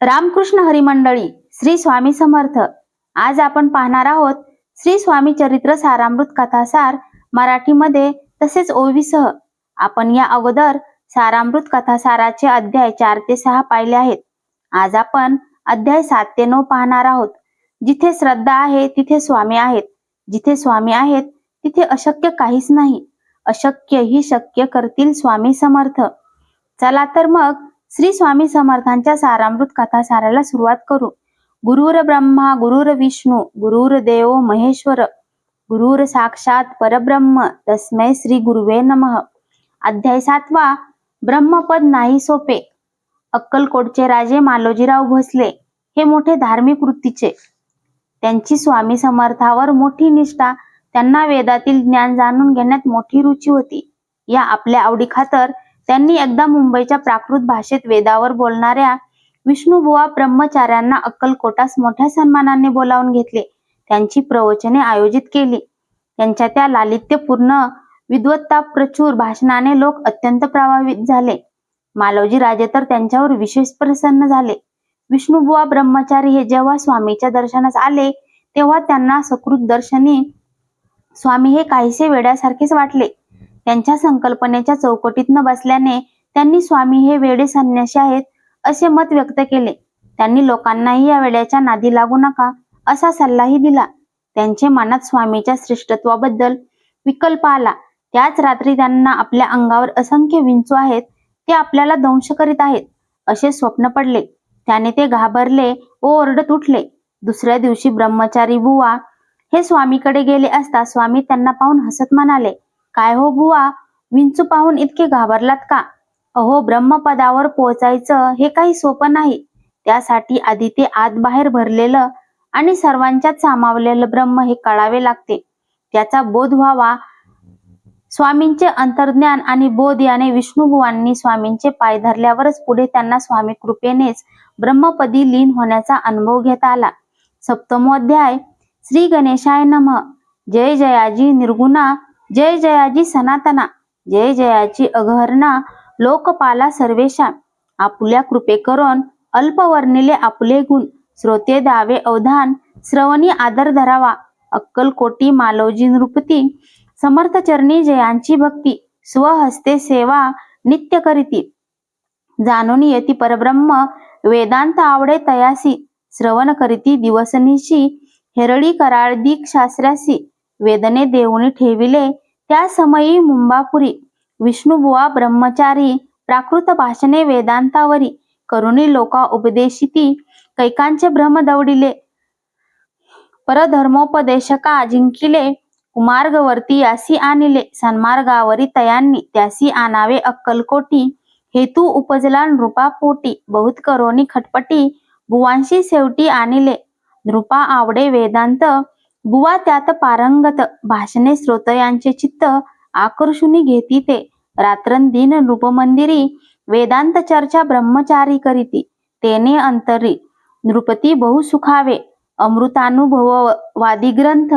रामकृष्ण हरिमंडळी, श्री स्वामी समर्थ. आज आपण पाहणार आहोत श्री स्वामी चरित्र सारामृत कथासार मराठीमध्ये तसेच ओवीसह. आपण या अगोदर सारामृत कथासाराचे अध्याय 4 ते 6 पाहिले आहेत. आज आपण अध्याय 7 ते 9 पाहणार आहोत. जिथे श्रद्धा आहे तिथे स्वामी आहेत, जिथे स्वामी आहेत तिथे अशक्य काहीच नाही, अशक्य ही शक्य करतील स्वामी समर्थ. चला तर मग श्री स्वामी समर्थांच्या सारामृत कथासाराला सुरुवात करू. गुरुर ब्रह्मा गुरुर विष्णू गुरुर देव महेश्वर गुरुर साक्षात परब्रह्म तस्मै श्री गुरुवे नमः. अध्याय 7. ब्रह्मपद नाही सोपे. अक्कलकोटचे राजे मालोजीराव भोसले हे मोठे धार्मिक वृत्तीचे. त्यांची स्वामी समर्थावर मोठी निष्ठा, त्यांना वेदातील ज्ञान जाणून घेण्यात मोठी रुची होती. या आपल्या आवडी खातर त्यांनी एकदा मुंबईच्या प्राकृत भाषेत वेदावर बोलणाऱ्या विष्णुबुवा ब्रह्मचार्यांना अक्कलकोटास मोठ्या सन्मानाने बोलावून घेतले. त्यांची प्रवचने आयोजित केली. त्यांच्या त्या लालित्यपूर्ण विद्वत्ता प्रचूर भाषणाने लोक अत्यंत प्रभावित झाले. मालोजी राजे तर त्यांच्यावर विशेष प्रसन्न झाले. विष्णुबुवा ब्रह्मचारी हे जेव्हा स्वामीच्या दर्शनास आले तेव्हा त्यांना सकृत दर्शनी स्वामी हे काहीसे वेड्यासारखेच वाटले. त्यांच्या संकल्पनेच्या चौकटीत न बसल्याने त्यांनी स्वामी हे वेडे संन्यासी आहेत असे मत व्यक्त केले. त्यांनी लोकांनाही या वेड्याच्या नादी लागू नका असा सल्लाही दिला. त्यांचे मनात स्वामीच्या श्रेष्ठत्वाबद्दल विकल्प आला. त्याच रात्री त्यांना आपल्या अंगावर असंख्य विंचू आहेत, ते आपल्याला दंश करीत आहेत असे स्वप्न पडले. त्याने ते घाबरले व ओरडत उठले. दुसऱ्या दिवशी ब्रह्मचारी बुवा हे स्वामीकडे गेले असता स्वामी त्यांना पाहून हसत म्हणाले, काय हो बुवा, विंचू पाहून इतके घाबरलात का? अहो, ब्रह्मपदावर पोहोचायचं हे काही सोपं नाही. त्यासाठी आधी ते आत बाहेर भरलेलं आणि सर्वांच्यात सामावलेलं ब्रह्म हे कळावे लागते, त्याचा बोध व्हावा. स्वामींचे अंतर्ज्ञान आणि बोध याने विष्णुबुवांनी स्वामींचे पाय धरल्यावरच पुढे त्यांना स्वामी कृपेनेच ब्रह्मपदी लीन होण्याचा अनुभव घेता आला. सप्तमोध्याय. श्री गणेशाय नमः. जय जयाजी निर्गुणा, जय जयाजी सनातना, जय जयाची अघहरणा, लोकपाला सर्वेशा. आपुल्या कृपे करून अल्पवर्णिले आपले गुण, श्रोते द्यावे अवधान, श्रवणी आदर धरावा. अक्कलकोटी मालोजी नृपती, समर्थचरणी जयांची भक्ती, स्वहस्ते सेवा नित्य करीती. जाणून येती परब्रह्म, वेदांत आवडे तयासी, श्रवण करीती दिवसनिशी, हेरळी कराळ दीक शास्त्रासी. वेदने देऊनी ठेविले त्या समयी मुंबापुरी, विष्णुबुवा ब्रह्मचारी प्राकृत भाषणे वेदांतावरी, करुणी लोका उपदेशिती, कैकांचे भ्रम दवडिले. परधर्मोपदेशका जिंकिले, कुमार्गवर्ती यासी आणिले, सन्मार्गावरी तयांनी त्यासी आणावे अक्कलकोटी. हेतू उपजला नृपा पोटी, बहुत करोनी खटपटी, बुवांशी शेवटी आणिले. नृपा आवडे वेदांत, बुवा त्यात पारंगत, भाषणे श्रोतयांचे चित्त आकर्षुनी घेती ते. रात्रंदिन नृपमंदिरी, वेदांत चर्चा ब्रह्मचारी करीती, तेने अंतरी नृपती बहु सुखावे. अमृतानुभव वादी ग्रंथ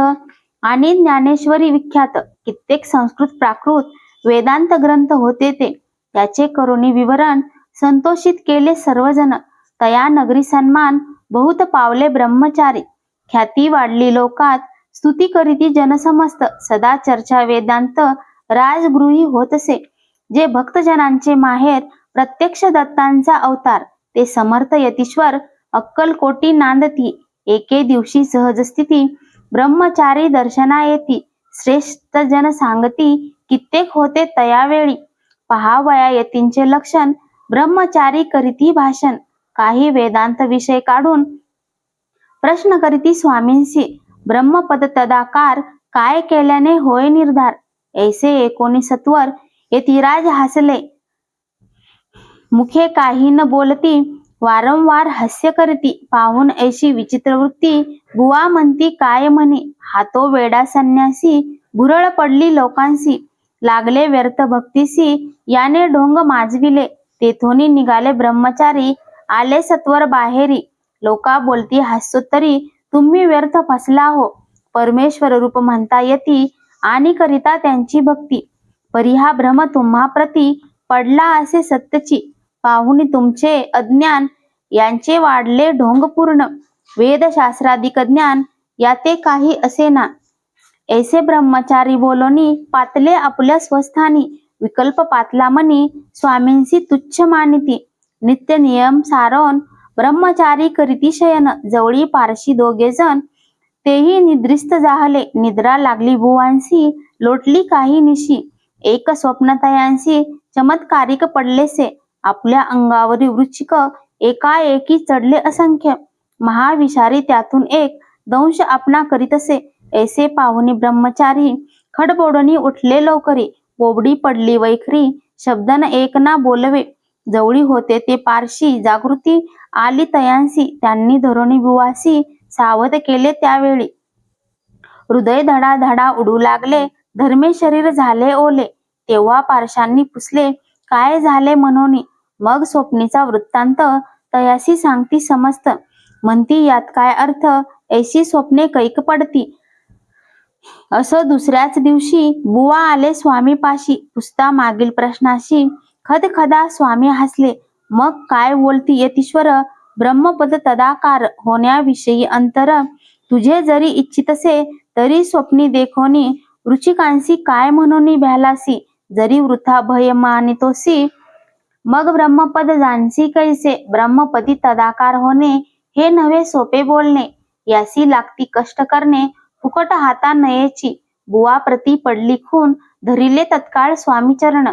आणि ज्ञानेश्वरी विख्यात कित्येक संस्कृत प्राकृत वेदांत ग्रंथ होते ते. त्याचे करुणी विवरण संतोषित केले सर्वजण. तया नगरी सन्मान बहुत पावले ब्रह्मचारी, ख्याती वाढली लोकात, स्तुती करीती जनसमस्त. सदा चर्चा वेदांत राजगृही होतसे, जे भक्तजनांचे माहेर, प्रत्यक्ष दत्तांचा अवतार, ते समर्थ यतीश्वर अक्कलकोटी नांदती. एके दिवशी सहजस्थिती ब्रह्मचारी दर्शना येती, श्रेष्ठ जन सांगती कित्येक होते तयावेळी. पहावया यतींचे लक्षण, ब्रह्मचारी करीती भाषण, काही वेदांत विषय काढून प्रश्न करीती स्वामींसी. ब्रह्मपद तदाकार काय केल्याने होय निर्धार. ऐसे 19 यतिराज हसले, मुखे काही न बोलती, वारंवार हास्य करीती. पाहून ऐशी विचित्र वृत्ती, बुवा म्हणती काय म्हणे, हातो वेडा संन्यासी, भुरळ पडली लोकांसी. लागले व्यर्थ भक्तीसी, याने ढोंग माजविले. तेथोनी निघाले ब्रह्मचारी, आले सत्वर बाहेरी. लोका बोलती हास्योत्तरी, तुम्ही व्यर्थ फसला हो. परमेश्वर रूप म्हणता येती आणि करिता त्यांची भक्ती. परी हा भ्रम तुम्हा प्रती पडला असे सत्यची, पाहुनी तुमचे अज्ञान यांचे वाढले ढोंगपूर्ण वेदशास्त्राधिक ज्ञान याते काही असेना. ऐसे ब्रह्मचारी बोलोनी पातले आपल्या स्वस्थानी विकल्प पातला मनी स्वामींसी तुच्छ मानिती. नित्य नियम सारोन ब्रह्मचारी करीती शयन जवळी पारशी दोघे जण तेही निद्रिस्त जाहले. निद्रा लागली भुवांसी लोटली काही निशी एक स्वप्न तयांसी चमत्कारिक पडलेसे. आपल्या अंगावरील वृश्चिक एकाएकी चढले असंख्य महाविषारी त्यातून एक दंश आपणा करीतसे. ऐसे पाहुनी ब्रह्मचारी खडबोडणी उठले लवकरी बोबडी पडली वैखरी शब्दन एक ना बोलवे. जवळी होते ते पारशी जागृती आली तयांसी त्यांनी धरोणी बुवासी सावध केले त्यावेळी. हृदय धडा धडा उडू लागले धर्मे शरीर झाले ओले. तेव्हा पारशांनी पुसले काय झाले म्हणून मग स्वप्नीचा वृत्तांत तयासी सांगती समस्त. म्हणती यात काय अर्थ ऐशी स्वप्ने कैक पडती. असं दुसऱ्याच दिवशी बुवा आले स्वामी पाशी पुसता मागील प्रश्नाशी खदखदा स्वामी हसले. मग काय बोलती यतीश्वर ब्रह्मपद तदाकार होण्याविषयी अंतर तुझे जरी इच्छितसे तरी स्वप्नी देखोनी रुचिकांसी काय म्हणून भ्यालासी. जरी वृथा भय मानितोसी मग ब्रह्मपद जाणसी कैसे. ब्रह्मपदी तदाकार होणे हे नव्हे सोपे बोलणे यासी लागती कष्ट करणे फुकट हाता नयेची. बुवा प्रती पडली खून धरिले तत्काळ स्वामी चरण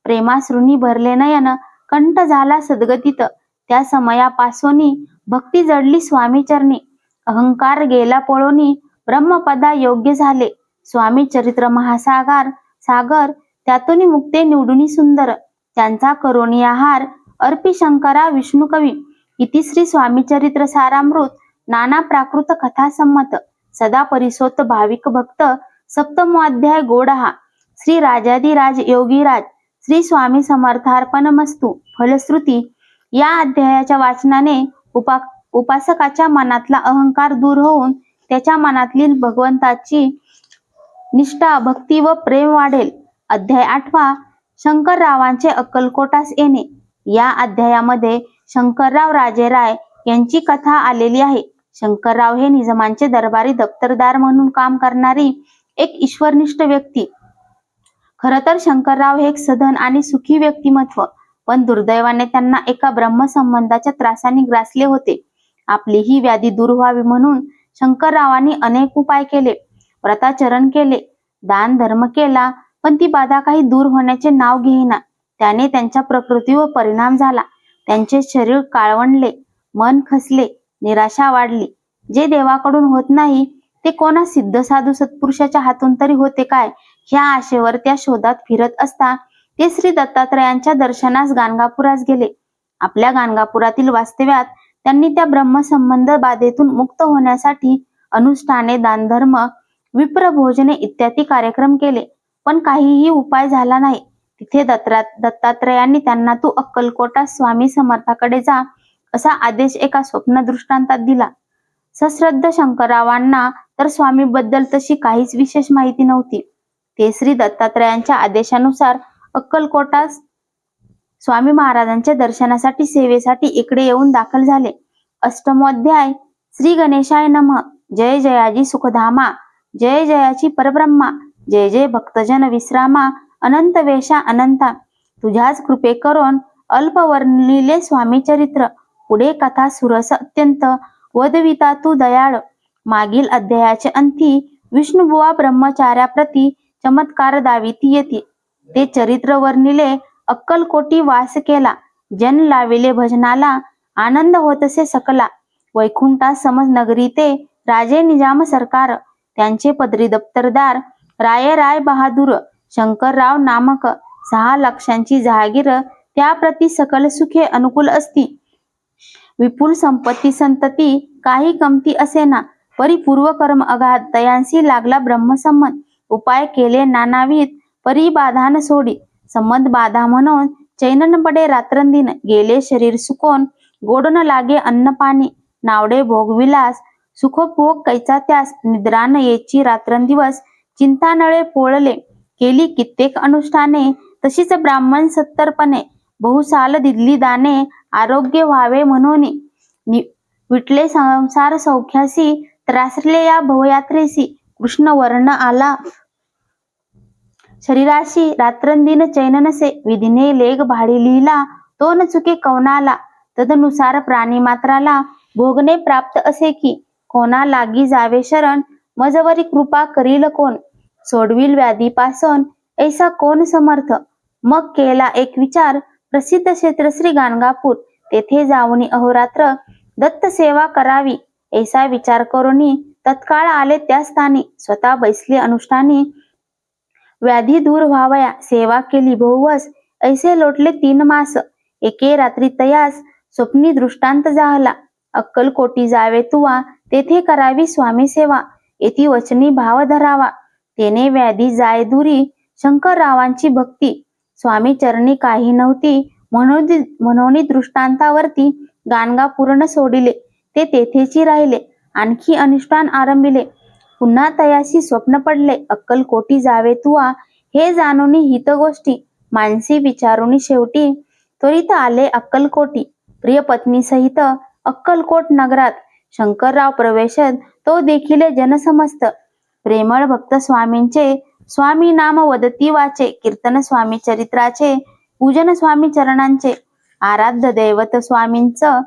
प्रेमाश्रुनी भरले नयन कंठ झाला सद्गतीत. त्या समयापासोनी भक्ती जडली स्वामी चरणी अहंकार गेला पळोनी ब्रह्मपदा योग्य झाले. स्वामी चरित्र महासागर त्यातून मुक्ते निवडुनी सुंदर त्यांचा करोनी आहार अर्पी शंकरा विष्णू कवी. इति श्री स्वामी चरित्र सारामृत नाना प्राकृत कथा संमत सदा परिसोत भाविक भक्त सप्तमोअध्याय गोडहा. श्री राजाधिराज योगीराज श्री स्वामी समर्थार्पणमस्तु. फलश्रुती या अध्यायाच्या वाचनाने उपासकाच्या मनातला अहंकार दूर होऊन त्याच्या मनातली भगवंताची निष्ठा भक्ती व प्रेम वाढेल. अध्याय 8 शंकररावांचे अक्कलकोटास येणे. या अध्यायामध्ये शंकरराव राजेराय यांची कथा आलेली आहे. शंकरराव हे निजामांचे दरबारी दप्तरदार म्हणून काम करणारी एक ईश्वरनिष्ठ व्यक्ती. खर तर शंकरराव हे एक सधन आणि सुखी व्यक्तिमत्व पण दुर्दैवाने त्यांना एका ब्रह्मसंबंधाच्या त्रासाने ग्रासले होते. आपली ही व्याधी दूर व्हावी म्हणून शंकररावांनी अनेक उपाय केले, व्रताचरण केले, दान धर्म केला पण ती बाधा काही दूर होण्याचे नाव घेईना. त्याने त्यांच्या प्रकृतीवर परिणाम झाला. त्यांचे शरीर काळवंडले, मन खसले, निराशा वाढली. जे देवाकडून होत नाही ते कोणा सिद्ध साधू सत्पुरुषाच्या हातून तरी होते काय ह्या आशेवर त्या शोधात फिरत असता ते श्री दत्तात्रयांच्या दर्शनास गाणगापुरास गेले. आपल्या गाणगापुरातील वास्तव्यात त्यांनी त्या ब्रह्मसंबंध बाधेतून मुक्त होण्यासाठी अनुष्ठाने, दानधर्म, विप्र भोजने इत्यादी कार्यक्रम केले पण काहीही उपाय झाला नाही. तिथे दत्तात्रयांनी त्यांना तू अक्कलकोटा स्वामी समर्थाकडे जा असा आदेश एका स्वप्न दृष्टांतात दिला. सश्रद्ध शंकररावांना तर स्वामीबद्दल तशी काहीच विशेष माहिती नव्हती. ते श्री दत्तात्रयांच्या आदेशानुसार अक्कलकोटास स्वामी महाराजांच्या दर्शनासाठी सेवेसाठी इकडे येऊन दाखल झाले. अष्टमोध्याय श्री गणेशाय नमः. जय जयाजी सुखधामा, जय जयाची परब्रह्मा, जय जय भक्तजन विश्रामा, अनंत वेशा अनंता. तुझ्याच कृपे करून अल्पवर्णिले स्वामी चरित्र पुढे कथा सुरस अत्यंत वदविता तू दयाळ. मागील अध्यायाचे अंती विष्णुबुवा ब्रह्मचार्याप्रती चमत्कार दाविती येते. ते चरित्र वर्णिले अक्कलकोटी वास केला, जन लाविले भजनाला, आनंद होतसे सकला. वैकुंठा समज नगरी ते राजे निजाम सरकार, त्यांचे पदरी दप्तरदार राय बहादूर शंकरराव नामक 6 लाखांची जहागीर, त्याप्रती सकल सुखे अनुकूल असती. विपुल संपत्ती संतती काही कमती असेना, परिपूर्व कर्म अगाध तयांसी लागला ब्रह्मसंबंध. उपाय केले नानाविध परी बाधान सोडी, संबंध बाधा म्हणून चैनन पडे रात्रंदिन. गेले शरीर सुकोन गोड न लागे अन्न पाणी, नावडे भोगविलास सुखभोग कैचा त्यास. निद्रान येची रात्रंदिवस चिंतानळे पोळले, केली कित्येक अनुष्ठाने तशीच ब्राह्मण सत्तरपणे. बहुसाल दिली दाने, आरोग्य व्हावे म्हणून विटले संसार सौख्यासी, त्रासले या भवयात्रेसी, कृष्ण वर्ण आला शरीराशी, रात्रंदिन चैन नसे, विधीने लेख भाडी लिहिला, तो न चुके कवनाला, तदनुसार प्राणी मात्राला भोगणे प्राप्त असे की, कोणा लागी जावे शरण, मजवरी कृपा करील कोण, सोडविल व्याधीपासून ऐसा कोण समर्थ. मग केला एक विचार, प्रसिद्ध क्षेत्र श्री गाणगापूर, तेथे जाऊनी अहोरात्र दत्त सेवा करावी, ऐसा विचार करूनी तत्काळ आले त्या स्थानी, स्वतः बैसले अनुष्ठानी, व्याधी दूर व्हावया सेवा केली बहुवस, ऐसे लोटले 3 मास, एके रात्री तयास स्वप्नी दृष्टांत झाला, अक्कलकोटी जावे तुवा, तेथे करावी स्वामी सेवा, येथे वचनी भाव धरावा, तेने व्याधी जाय दुरी, शंकररावांची भक्ती, स्वामी चरणी काही नव्हती, म्हणून दृष्टांतावरती गाणगापूर्ण सोडिले, ते तेथेची राहिले, आणखी अनुष्ठान आरंभिले, पुन्हा तयाशी स्वप्न पडले, अक्कलकोटी जावे तुवा, हे जाणूनी हित गोष्टी, मानसी विचारुनी शेवटी, त्वरित आले अक्कलकोटी, प्रिय पत्नी सहित अक्कलकोट नगरात, शंकरराव प्रवेशत, तो देखील जनसमस्त, प्रेमळ भक्त स्वामींचे, स्वामी नाम वदती वाचे, कीर्तन स्वामी चरित्राचे, पूजन स्वामी चरणांचे, आराध्य दैवत स्वामींचं,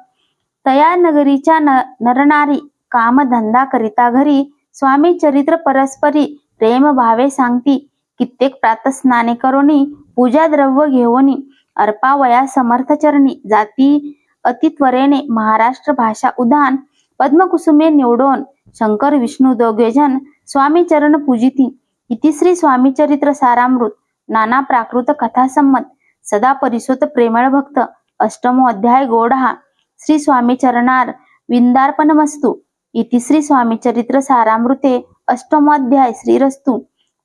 तया नगरीच्या नरनारी, काम धंदा करिता घरी, स्वामी चरित्र परस्परी, प्रेम भावे सांगती, कित्येक प्रातस्नाने करोनी, पूजा द्रव्य घेऊनी, अर्पावया समर्थ चरणी, जाती अतित्वरेने, महाराष्ट्र भाषा उदान, पद्मकुसुमे निवडोन, शंकर विष्णू दोघेजन, स्वामी चरण पूजिती, इति श्री स्वामी चरित्र सारामृत, नाना प्राकृत कथा संमत, सदा परिसोत प्रेमळ भक्त, अष्टमो अध्याय गोडहा, श्री स्वामी चरणार विंदार्पणमस्तु, इति श्री स्वामी चरित्र सारामृते अष्टमोध्याय श्रीरस्तु.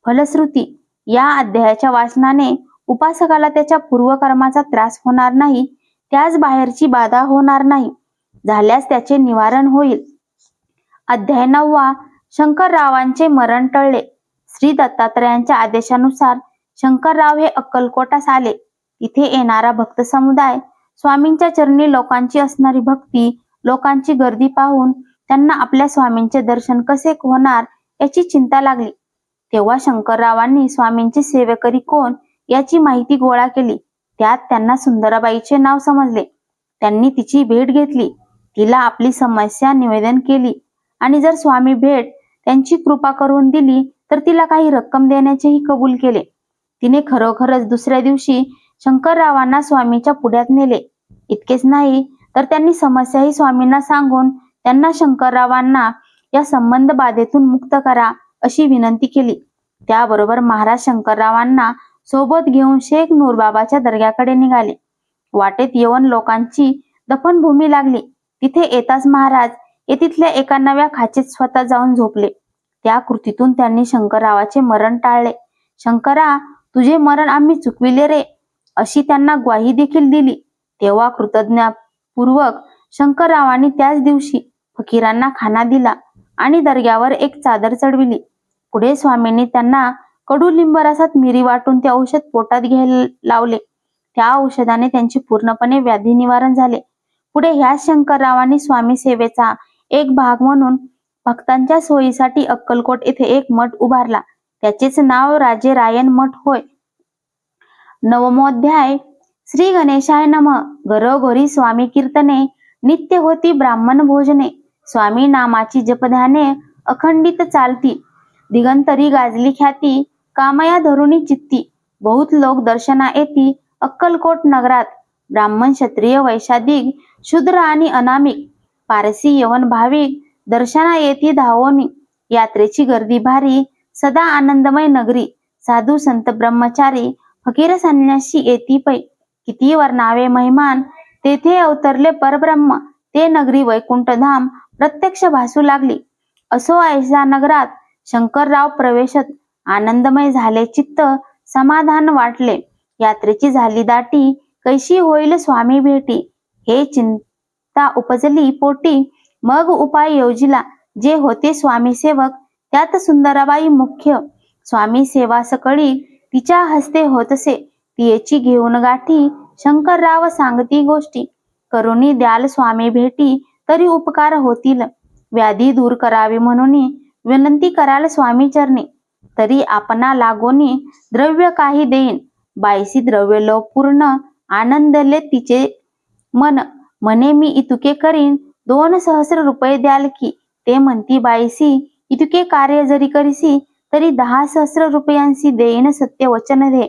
फलश्रुती, या अध्यायाच्या वाचनाने उपासकाला त्याच्या पूर्वकर्माचा त्रास होणार नाही, त्यास बाहेरची बाधा होणार नाही, झाल्यास त्याचे निवारण होईल. अध्याय 9. शंकररावांचे मरण टळले. श्री दत्तात्रयांच्या आदेशानुसार शंकरराव हे अक्कलकोटास आले. तिथे येणारा भक्त समुदाय, स्वामींच्या चरणी लोकांची असणारी भक्ती, लोकांची गर्दी पाहून त्यांना आपल्या स्वामींचे दर्शन कसे होणार याची चिंता लागली. तेव्हा शंकररावांनी स्वामींचे सेवेकरी कोण याची माहिती गोळा केली. त्यात त्यांना सुंदराबाईचे नाव समजले. त्यांनी तिची भेट घेतली, तिला आपली समस्या निवेदन केली आणि जर स्वामी भेट त्यांची कृपा करून दिली तर तिला काही रक्कम देण्याचेही कबूल केले. तिने खरोखरच दुसऱ्या दिवशी शंकररावांना स्वामीच्या पुढ्यात नेले. इतकेच नाही तर त्यांनी समस्याही स्वामींना सांगून त्यांना शंकररावांना या संबंध बाधेतून मुक्त करा अशी विनंती केली. त्याबरोबर महाराज शंकररावांना सोबत घेऊन शेख नूरबाबाच्या दर्ग्याकडे निघाले. वाटेत येऊन लोकांची दफनभूमी लागली. तिथे येताच महाराज येथीतल्या एका नव्या खाचेत स्वतः जाऊन झोपले. त्या कृतीतून त्यांनी शंकररावाचे मरण टाळले. शंकरा, तुझे मरण आम्ही चुकविले रे, अशी त्यांना ग्वाही देखील दिली. तेव्हा कृतज्ञतापूर्वक शंकररावांनी त्याच दिवशी फकीरांना खाना दिला आणि दर्ग्यावर एक चादर चढविली. पुढे स्वामींनी त्यांना कडुलिंब रसात मिरी वाटून ते औषध पोटात घ्यायला लावले. त्या औषधाने त्यांचे पूर्णपणे व्याधी निवारण झाले. पुढे ह्याच शंकररावांनी स्वामी सेवेचा एक भाग म्हणून भक्तांच्या सोयीसाठी अक्कलकोट येथे एक मठ उभारला. त्याचेच नाव राजे रायन मठ होय. 9मोध्याय. श्री गणेशाय नमः. घरोघरी स्वामी कीर्तने, नित्य होती ब्राह्मण भोजने, स्वामी नामाची जपध्याने अखंडित चालती, दिगंतरी गाजली ख्याती, कामया धरुणी चित्ती, बहुत लोक दर्शना येती अक्कलकोट नगरात, ब्राह्मण क्षत्रिय वैशाधिक शूद्र आणि अनामिक, पारसी यवन भाविक दर्शना येती धावोनी, यात्रेची गर्दी भारी, सदा आनंदमय नगरी, साधू संत ब्रह्मचारी फकीर संन्यासी येती पै, किती वर्णावे महिमान, तेथे अवतरले परब्रह्म, ते नगरी वैकुंठधाम प्रत्यक्ष भासू लागली. असो ऐसा नगरात शंकरराव प्रवेशत, आनंदमय झाले चित्त, समाधान वाटले, यात्रेची झाली दाटी, कैशी होईल स्वामी भेटी, हे चिंता उपजली पोटी, मग उपाय योजिला, जे होते स्वामी सेवक, त्यात सुंदराबाई मुख्य, स्वामी सेवा सकळी तिच्या हस्ते होतसे, तियेची घेऊन गाठी, शंकरराव सांगती गोष्टी, करुणी द्याल स्वामी भेटी, तरी उपकार होतील. व्याधी दूर करावी म्हणून विनंती कराल स्वामी चरणी, तरी आपणा लागोनी द्रव्य काही देईन. बाईसी द्रव्य लव पूर्ण, आनंदले तिचे मन. म्हणे मी इतुके करीन, 2 सहस्र रुपये द्याल की. ते म्हणती बाईसी, इतुके कार्य जरी करीसी, तरी 10 सहस्र रुपयांसी देईन सत्य वचन दे.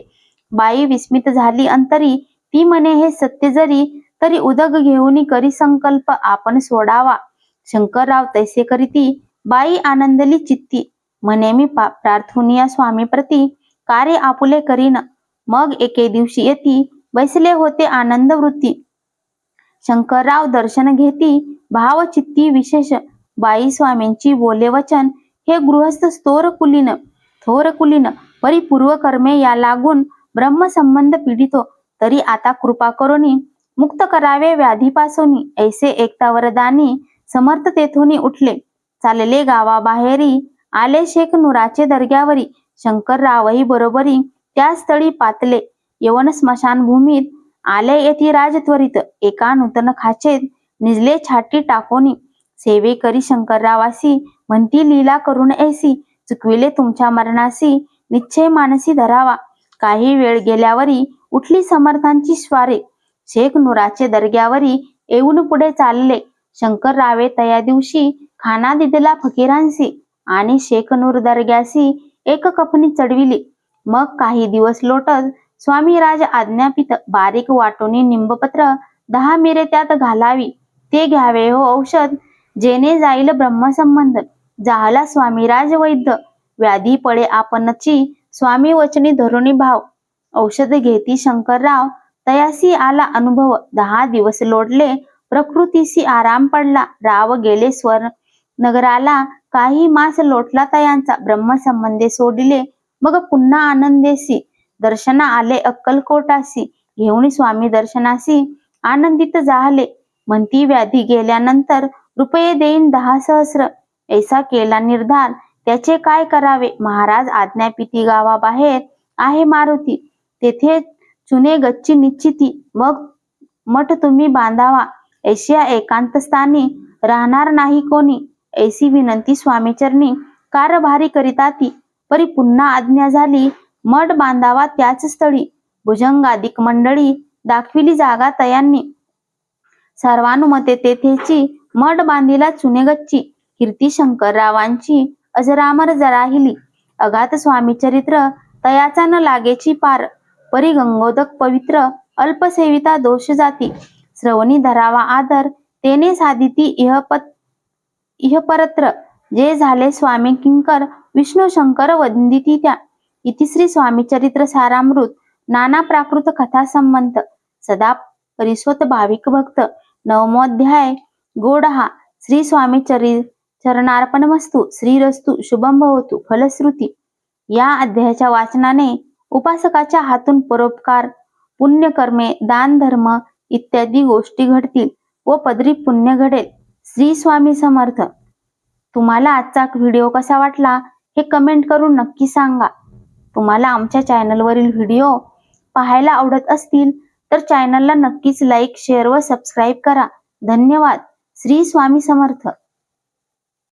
बाई विस्मित झाली अंतरी, ती म्हणे हे सत्य जरी, तरी उदक घेऊन करी संकल्प आपण सोडावा. शंकरराव तैसे करीती, बाई आनंदली चित्ती. म्हणे मी प्रार्थुनिया स्वामी प्रती, कार्य आपुले करीन. मग एके दिवशी येती, बैसले होते आनंद वृत्ती. शंकरराव दर्शन घेती, भाव चित्ती विशेष. बाई स्वामींची बोले वचन, हे गृहस्थ थोर कुलीन, परिपूर्व कर्मे या लागून ब्रह्मसंबंध पीडितो, तरी आता कृपा करुनी मुक्त करावे व्याधीपासोनी. ऐसे एकता वरदानी समर्थ तेथोनी उठले, चालले गावाबाहेरी, आले शेख नुराचे दर्ग्यावरी. शंकररावही बरोबरी त्या स्थळी पातले, यवन स्मशानभूमीत आले येथे राज त्वरित. एका नूतन खाचेत निजले छाटी टाकोनी, सेवे करी शंकररावासी, म्हणती लीला करून ऐसी. चुकविले तुमच्या मरणासी, निश्चय मानसी धरावा. काही वेळ गेल्यावरी उठली समर्थांची स्वारे, शेख नुराचे दर्ग्यावरी येऊन पुढे चालले. शंकररावे तया दिवशी खाना दिदला फकीरांसी, आणि शेख नूर दर्ग्यासी एक कफनी चढविली. मग काही दिवस लोटत स्वामीराज आज्ञापित, बारीक वाटोनी निंबपत्र 10 मिरे त्यात घालावी. ते घ्यावे हो औषध, जेणे जाईल ब्रह्मसंबंध. जाहला स्वामीराज वैद्य, व्याधी पळे आपणची, स्वामी वचनी धरुणी भाव. औषध घेती शंकरराव, तयासी आला अनुभव. 10 दिवस लोटले, प्रकृतीसी आराम पडला. राव गेले स्वर नगराला, काही मास लोटला तयांचा. ब्रह्मसंबंधे सोडिले, मग पुन्हा आनंदेसी. दर्शना आले अक्कलकोटासी, घेऊन स्वामी दर्शनासी आनंदित जाहले. म्हणती व्याधी गेल्यानंतर रुपये देईन 10 सहस्र. ऐसा केला निर्धार, त्याचे काय करावे. महाराज आज्ञापिती गावाबाहेर आहे मारुती, तेथे चुने गच्ची निश्चिती. मग मठ तुम्ही बांधावा, ऐशिया एकांत स्थानी राहणार नाही कोणी. ऐसी विनंती स्वामीचरणी कारभारी करिता ती, परी पुन्हा आज्ञा झाली, मठ बांधावा त्याच स्थळी. भुजंगाधिक मंडळी दाखविली जागा तयांनी, सर्वानुमते तेथेची मठ बांधिला चुने गच्ची. कीर्ती शंकररावांची अजरामर राहिली, अगाध स्वामीचरित्र तयाचा न लागेची पार. परी गंगोदक पवित्र, अल्पसेविता दोष जाती. श्रवणी धरावा आदर, तेने साधिती इहपरत्र. जे झाले स्वामी किंकर, विष्णू शंकर वंदिती त्या. इति श्री स्वामीचरित्र सारामृत नाना प्राकृत कथा संबंध. सदा परिसोत भाविक भक्त. 9मोऽध्याय गोडहा. श्री स्वामी चरणार्पणमस्तु. श्रीरस्तु शुभम भवतु. फलश्रुती. या अध्यायाच्या वाचनाने उपासकाच्या हातून परोपकार, पुण्यकर्मे, दान धर्म इत्यादी गोष्टी घडतील व पदरी पुण्य घडेल. श्री स्वामी समर्थ. तुम्हाला आजचा व्हिडिओ कसा वाटला हे कमेंट करून नक्की सांगा. तुम्हाला आमच्या चॅनलवरील व्हिडिओ पाहायला आवडत असतील तर चॅनलला नक्कीच लाईक, शेअर व सबस्क्राईब करा. धन्यवाद. श्री स्वामी समर्थ.